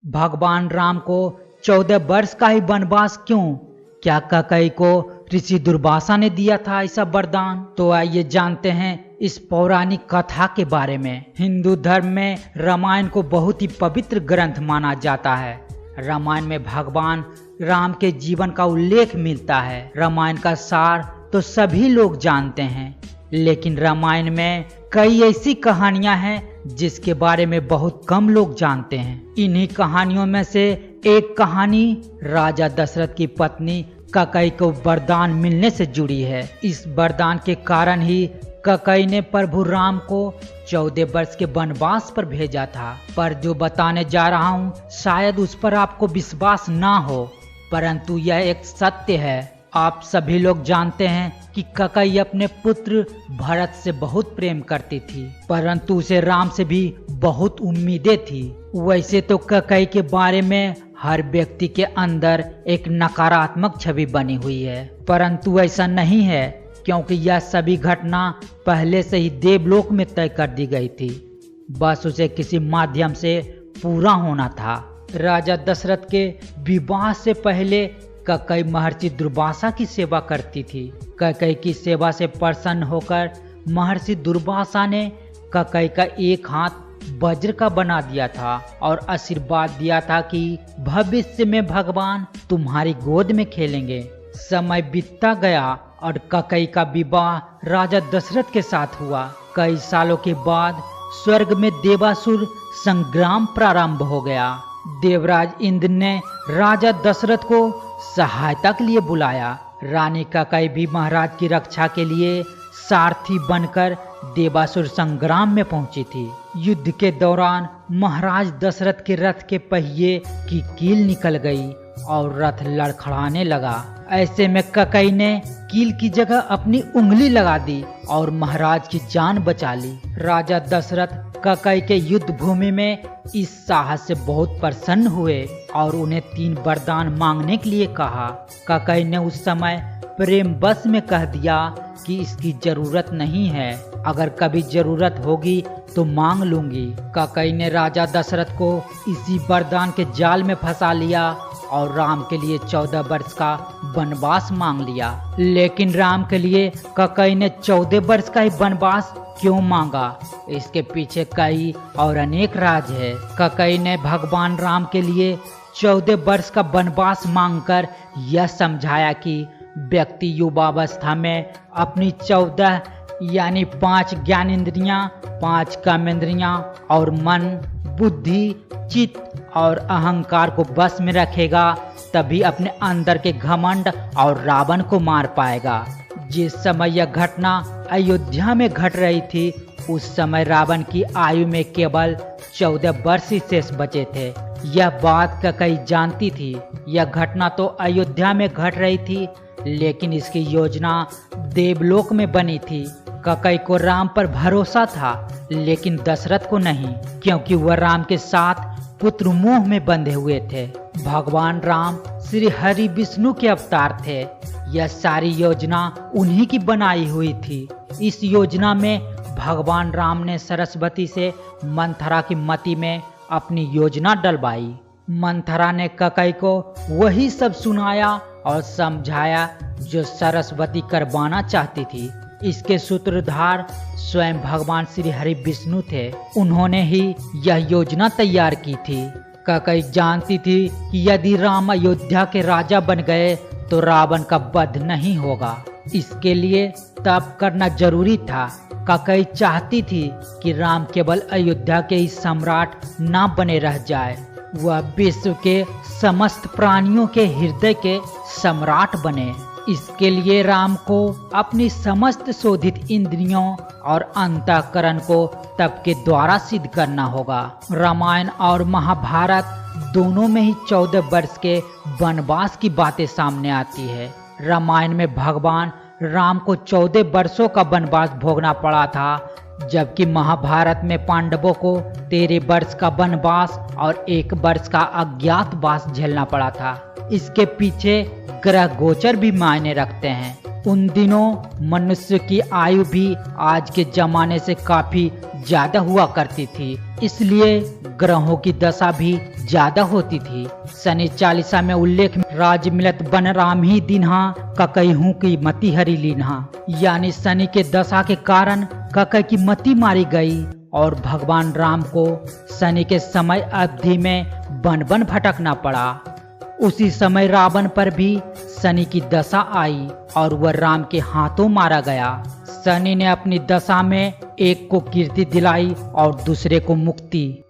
भगवान राम को 14 वर्ष का ही वनवास क्यों? क्या कैकेयी को ऋषि दुर्वासा ने दिया था ऐसा वरदान? तो आइए जानते हैं इस पौराणिक कथा के बारे में। हिंदू धर्म में रामायण को बहुत ही पवित्र ग्रंथ माना जाता है। रामायण में भगवान राम के जीवन का उल्लेख मिलता है। रामायण का सार तो सभी लोग जानते हैं, लेकिन रामायण में कई ऐसी कहानियां हैं जिसके बारे में बहुत कम लोग जानते हैं। इन्हीं कहानियों में से एक कहानी राजा दशरथ की पत्नी कैकेयी को वरदान मिलने से जुड़ी है। इस वरदान के कारण ही कैकेयी ने प्रभु राम को 14 वर्ष के वनवास पर भेजा था। पर जो बताने जा रहा हूँ शायद उस पर आपको विश्वास ना हो, परंतु यह एक सत्य है। आप सभी लोग जानते हैं कि कैकेयी अपने पुत्र भरत से बहुत प्रेम करती थी, परंतु उसे राम से भी बहुत उम्मीदें थी। वैसे तो कैकेयी के बारे में हर व्यक्ति के अंदर एक नकारात्मक छवि बनी हुई है, परंतु ऐसा नहीं है, क्योंकि यह सभी घटना पहले से ही देवलोक में तय कर दी गई थी। बस उसे किसी माध्यम से पूरा होना था। राजा दशरथ के विवाह से पहले कैकेयी महर्षि दुर्वासा की सेवा करती थी। कैकेयी की सेवा से प्रसन्न होकर महर्षि दुर्वासा ने कैकेयी का एक हाथ वज्र का बना दिया था और आशीर्वाद दिया था कि भविष्य में भगवान तुम्हारी गोद में खेलेंगे। समय बीतता गया और कैकेयी का विवाह राजा दशरथ के साथ हुआ। कई सालों के बाद स्वर्ग में देवासुर संग्राम प्रारंभ हो गया। देवराज इंद्र ने राजा दशरथ को सहायता के लिए बुलाया। रानी कैकेयी भी महाराज की रक्षा के लिए सारथी बनकर देवासुर संग्राम में पहुंची थी। युद्ध के दौरान महाराज दशरथ के रथ के पहिए की कील निकल गई और रथ लड़खड़ाने लगा। ऐसे में कैकेयी ने कील की जगह अपनी उंगली लगा दी और महाराज की जान बचा ली। राजा दशरथ कैकेयी के युद्ध भूमि में इस साहस से बहुत प्रसन्न हुए और उन्हें 3 वरदान मांगने के लिए कहा। कैकेयी ने उस समय प्रेम बस में कह दिया कि इसकी जरूरत नहीं है, अगर कभी जरूरत होगी तो मांग लूंगी। कैकेयी ने राजा दशरथ को इसी वरदान के जाल में फंसा लिया और राम के लिए 14 वर्ष का वनवास मांग लिया। लेकिन राम के लिए कैकेयी ने 14 वर्ष का ही वनवास क्यों मांगा? इसके पीछे कई और अनेक राज है। कैकेयी ने भगवान राम के लिए 14 वर्ष का वनवास मांगकर यह समझाया कि व्यक्ति युवावस्था में अपनी 14 यानी 5 ज्ञानेंद्रियां, 5 कर्मेंद्रियां और मन, बुद्धि, चित्त और अहंकार को बस में रखेगा, तभी अपने अंदर के घमंड और रावण को मार पाएगा। जिस समय यह घटना अयोध्या में घट रही थी, उस समय रावण की आयु में केवल 14 वर्ष ही शेष बचे थे। यह बात कैकेयी जानती थी। यह घटना तो अयोध्या में घट रही थी, लेकिन इसकी योजना देवलोक में बनी थी। कैकेयी को राम पर भरोसा था, लेकिन दशरथ को नहीं, क्योंकि वह राम के साथ पुत्र मोह में बंधे हुए थे। भगवान राम श्री हरि विष्णु के अवतार थे। यह सारी योजना उन्हीं की बनाई हुई थी। इस योजना में भगवान राम ने सरस्वती से मंथरा की मति में अपनी योजना डलवाई। मंथरा ने कैकेयी को वही सब सुनाया और समझाया जो सरस्वती करवाना चाहती थी। इसके सूत्रधार स्वयं भगवान श्री हरि विष्णु थे। उन्होंने ही यह योजना तैयार की थी। कैकेयी जानती थी कि यदि राम अयोध्या के राजा बन गए तो रावण का वध नहीं होगा। इसके लिए तप करना जरूरी था। कैकेयी चाहती थी कि राम केवल अयोध्या के ही सम्राट न बने रह जाए, वह विश्व के समस्त प्राणियों के हृदय के सम्राट बने। इसके लिए राम को अपनी समस्त शोधित इंद्रियों और अंतःकरण को तप के द्वारा सिद्ध करना होगा। रामायण और महाभारत दोनों में ही 14 वर्ष के वनवास की बातें सामने आती है। रामायण में भगवान राम को 14 वर्षों का वनवास भोगना पड़ा था, जबकि महाभारत में पांडवों को 13 वर्ष का वनवास और 1 वर्ष का अज्ञातवास झेलना पड़ा था। इसके पीछे ग्रह गोचर भी मायने रखते हैं। उन दिनों मनुष्य की आयु भी आज के जमाने से काफी ज्यादा हुआ करती थी, इसलिए ग्रहों की दशा भी ज्यादा होती थी। शनि चालीसा में उल्लेख राज मिलत बन राम ही दिन्हा ककहू की मति हरि लीन्हा, यानी शनि के दशा के कारण ककई की मति मारी गई और भगवान राम को शनि के समय अवधि में बन बन भटकना पड़ा। उसी समय रावण पर भी शनि की दशा आई और वह राम के हाथों मारा गया। शनि ने अपनी दशा में एक को कीर्ति दिलाई और दूसरे को मुक्ति।